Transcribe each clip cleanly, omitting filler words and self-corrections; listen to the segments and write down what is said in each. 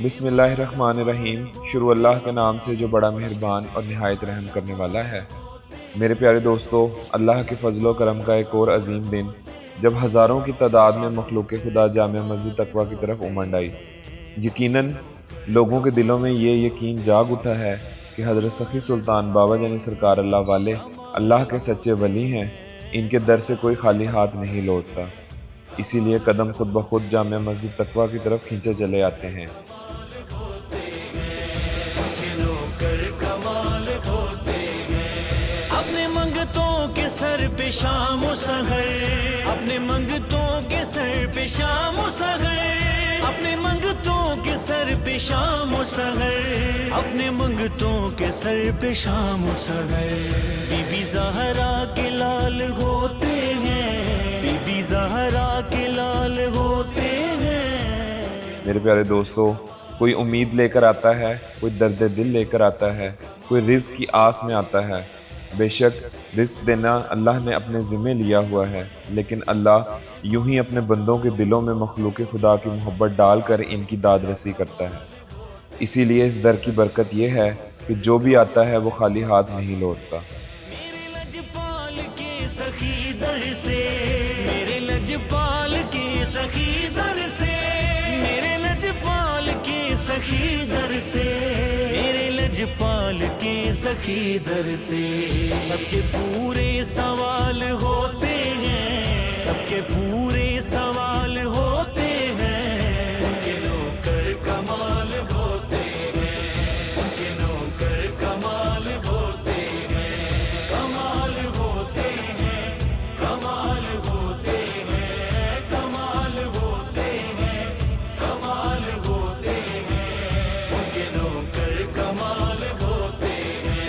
بسم اللہ الرحمن الرحیم۔ شروع اللہ کے نام سے جو بڑا مہربان اور نہایت رحم کرنے والا ہے۔ میرے پیارے دوستو، اللہ کے فضل و کرم کا ایک اور عظیم دن جب ہزاروں کی تعداد میں مخلوق خدا جامع مسجد تقویٰ کی طرف امنڈ آئی۔ یقیناً لوگوں کے دلوں میں یہ یقین جاگ اٹھا ہے کہ حضرت سخی سلطان بابا جانی سرکار اللہ والے اللہ کے سچے ولی ہیں، ان کے در سے کوئی خالی ہاتھ نہیں لوٹتا۔ اسی لیے قدم خود بخود جامع مسجد تقویٰ کی طرف کھینچے چلے آتے ہیں۔ اپنے منگتوں کے سر پہ شام و سحر، اپنے منگتوں کے سر پہ شام و سحر، اپنے منگتوں کے سر پہ شام و سحر، اپنے منگتوں کے سر پہ شام و سحر، بی بی زہرا کے لال ہوتے ہیں، بی بی زہرا کے لال ہوتے ہیں۔ میرے پیارے دوستو، کوئی امید لے کر آتا ہے، کوئی درد دل لے کر آتا ہے، کوئی رزق کی آس میں آتا ہے۔ بے شک رزق دینا اللہ نے اپنے ذمہ لیا ہوا ہے، لیکن اللہ یوں ہی اپنے بندوں کے دلوں میں مخلوق خدا کی محبت ڈال کر ان کی داد رسی کرتا ہے۔ اسی لیے اس در کی برکت یہ ہے کہ جو بھی آتا ہے وہ خالی ہاتھ نہیں لوٹتا۔ میرے لجپال کے سخی در سے، میرے لجپال کے سخی در سے، میرے لجپال کے سخی در سے، میرے لجپال کے سخی در سے، سب کے پورے سوال ہوتے ہیں، سب کے پورے سوال ہوتے ہیں، ان کے نوکر کمال ہوتے ہیں، ان کے نوکر کمال ہوتے ہیں، کمال ہوتے ہیں، کمال ہوتے ہیں، کمال ہوتے ہیں، کمال ہوتے ہیں، ان کے نوکر کمال ہوتے ہیں،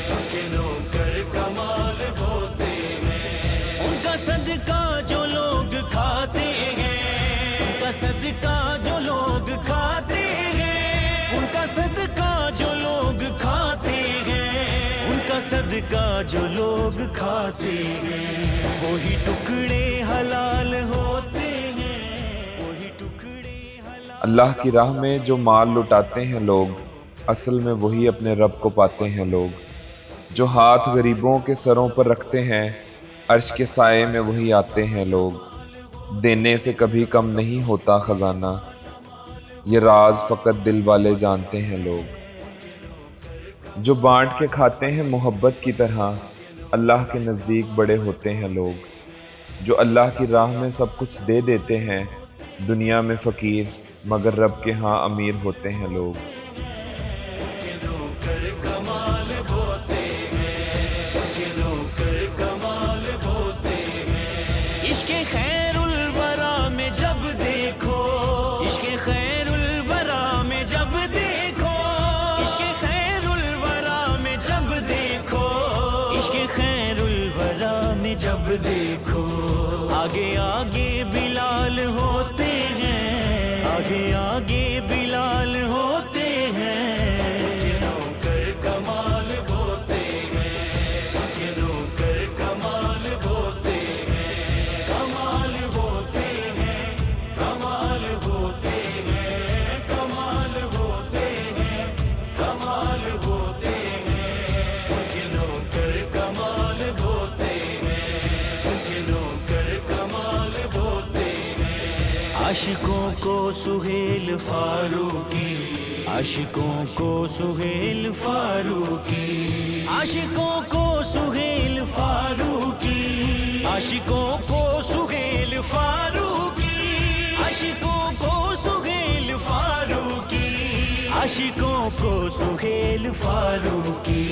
ان کے نوکر کمال ہوتے ہیں۔ ان کا صدقہ جو لوگ کھاتے ہیں، ان کا صدقہ جو لوگ کھاتے ہیں، ان کا صدقہ جو لوگ کھاتے ہیں، ان کا صدقہ جو لوگ کھاتے ہیں، وہی ٹکڑے حلال ہوتے ہیں، وہی ٹکڑے حلال۔ اللہ کی راہ میں جو مال لٹاتے ہیں لوگ، اصل میں وہی اپنے رب کو پاتے ہیں لوگ۔ جو ہاتھ غریبوں کے سروں پر رکھتے ہیں، عرش کے سائے میں وہی آتے ہیں لوگ۔ دینے سے کبھی کم نہیں ہوتا خزانہ، یہ راز فقط دل والے جانتے ہیں لوگ۔ جو بانٹ کے کھاتے ہیں محبت کی طرح، اللہ کے نزدیک بڑے ہوتے ہیں لوگ۔ جو اللہ کی راہ میں سب کچھ دے دیتے ہیں، دنیا میں فقیر مگر رب کے ہاں امیر ہوتے ہیں لوگ۔ ان کے نوکر کمال ہوتے ہیں، ان کے نوکر کمال ہوتے ہیں۔ عشق خیر الورا میں جب دیکھو، عشق خیر الورا میں جب دیکھو، عشق خیر الورا میں جب دیکھو، عشق خیر الورا میں جب دیکھو، آگے آگے بلال ہوتے ہیں، آگے آگے بلال ہوتے ہیں۔ ان کے نوکر کمال ہوتے ہیں، ان کے نوکر کمال ہوتے ہیں، کمال ہوتے ہیں، کمال ہوتے ہیں، کمال ہوتے ہیں، کمال ہوتے ہیں، ان کے نوکر کمال ہوتے ہیں، ان کے نوکر کمال ہوتے ہیں۔ عاشقوں کو سہیل فاروقی، عاشقوں کو سہیل فاروقی، عاشقوں کو سہیل فاروقی، عاشقوں کو سہیل فاروقی، عاشقوں کو سہیل فاروقی، عاشقوں کو سہیل فاروقی،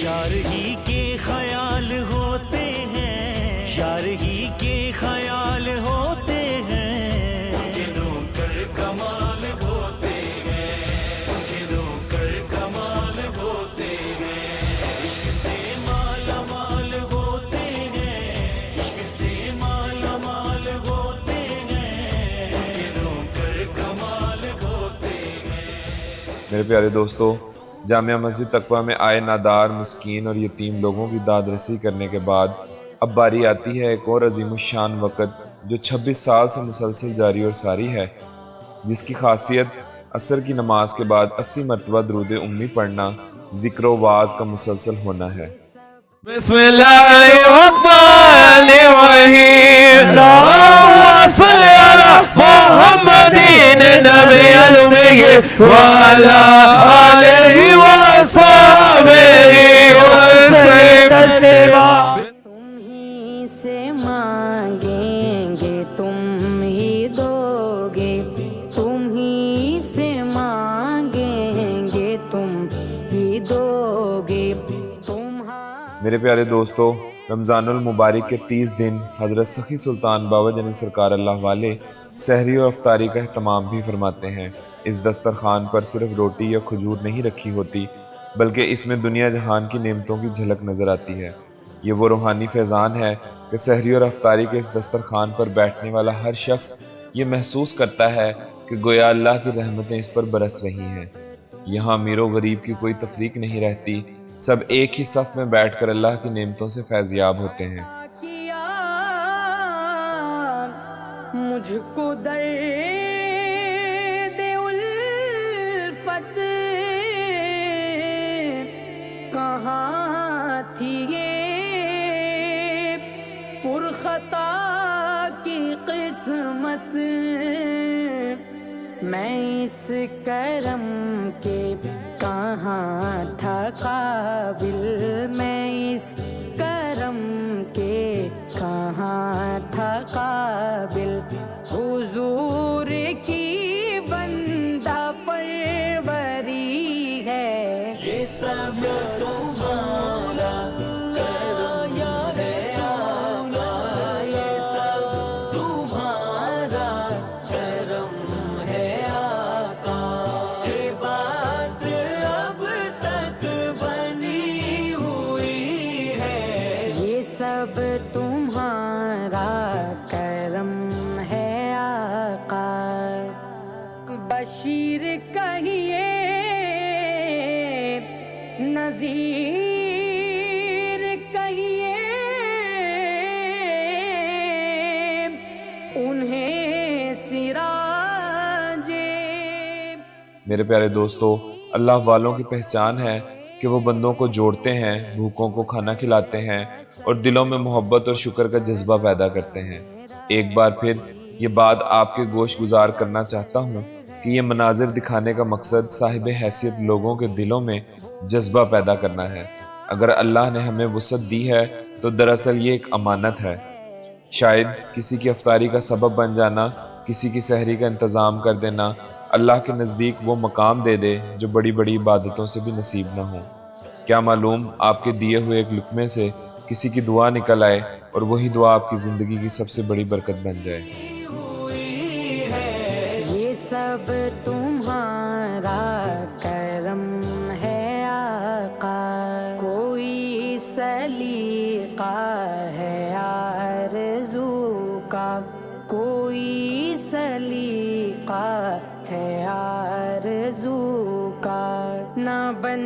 یار ہی کے خیال ہوتے ہیں، یار ہی کے خیال ہوتے ہیں، ان کے نوکر کمال ہوتے ہیں، ان کے نوکر کمال ہوتے ہیں، عشق سے مالا مال ہوتے ہیں، عشق سے مالا مال ہوتے ہیں، ان کے نوکر کمال ہوتے ہیں۔ میرے پیارے دوستو، جامع مسجد تقویٰ میں آئے نادار، مسکین اور یتیم لوگوں کی داد رسی کرنے کے بعد اب باری آتی ہے ایک اور عظیم الشان وقت جو 26 سال سے مسلسل جاری اور ساری ہے، جس کی خاصیت عصر کی نماز کے بعد 80 مرتبہ درود امی پڑھنا ذکر و واعظ کا مسلسل ہونا ہے۔ بسم اللہ الرحمن الرحیم اللہم صلی علی محمد نبی المی وعلی آلہ وصحبہ وسلم تسلیما۔ تم ہی سے مانگیں گے تم ہی دو گے، تم ہی سے مانگیں گے تم ہی دو گے۔ میرے پیارے دوستو، رمضان المبارک کے 30 دن حضرت سخی سلطان بابا جنی سرکار اللہ والے سحری اور افطاری کا اہتمام بھی فرماتے ہیں۔ اس دسترخوان پر صرف روٹی یا کھجور نہیں رکھی ہوتی، بلکہ اس میں دنیا جہان کی نعمتوں کی جھلک نظر آتی ہے۔ یہ وہ روحانی فیضان ہے کہ سحری اور افطاری کے اس دسترخوان پر بیٹھنے والا ہر شخص یہ محسوس کرتا ہے کہ گویا اللہ کی رحمتیں اس پر برس رہی ہیں۔ یہاں امیر و غریب کی کوئی تفریق نہیں رہتی، سب ایک ہی صف میں بیٹھ کر اللہ کی نعمتوں سے فیضیاب ہوتے ہیں۔ مجھ کو درد الفت کہاں تھی یہ پرخطا کی قسمت، میں اس کرم کے کہاں تھا قابل، میں اس کرم کے کہاں تھا قابل، حضور کی بندہ پروری ہے، یہ سب تمہارا کرم ہے آقا، یہ سب تمہارا کرم ہے آقا، یہ بات اب تک بنی ہوئی ہے، یہ سب تمہارا کرم ہے آقا۔ بشیر کہیے نذیر کہیے، انہیں سراج۔ میرے پیارے دوستو، اللہ والوں کی پہچان ہے کہ وہ بندوں کو جوڑتے ہیں، بھوکوں کو کھانا کھلاتے ہیں اور دلوں میں محبت اور شکر کا جذبہ پیدا کرتے ہیں۔ ایک بار پھر یہ بات آپ کے گوش گزار کرنا چاہتا ہوں کہ یہ مناظر دکھانے کا مقصد صاحب حیثیت لوگوں کے دلوں میں جذبہ پیدا کرنا ہے۔ اگر اللہ نے ہمیں وسعت دی ہے تو دراصل یہ ایک امانت ہے۔ شاید کسی کی افطاری کا سبب بن جانا، کسی کی سحری کا انتظام کر دینا اللہ کے نزدیک وہ مقام دے دے جو بڑی بڑی عبادتوں سے بھی نصیب نہ ہوں۔ کیا معلوم آپ کے دیے ہوئے ایک لقمے سے کسی کی دعا نکل آئے اور وہی دعا آپ کی زندگی کی سب سے بڑی برکت بن جائے۔ یہ سب تمہارا کرم ہے آقا، کوئی سلیقہ ہے آرزو کا، کوئی سلیقہ ہے آرزو کا، نہ بن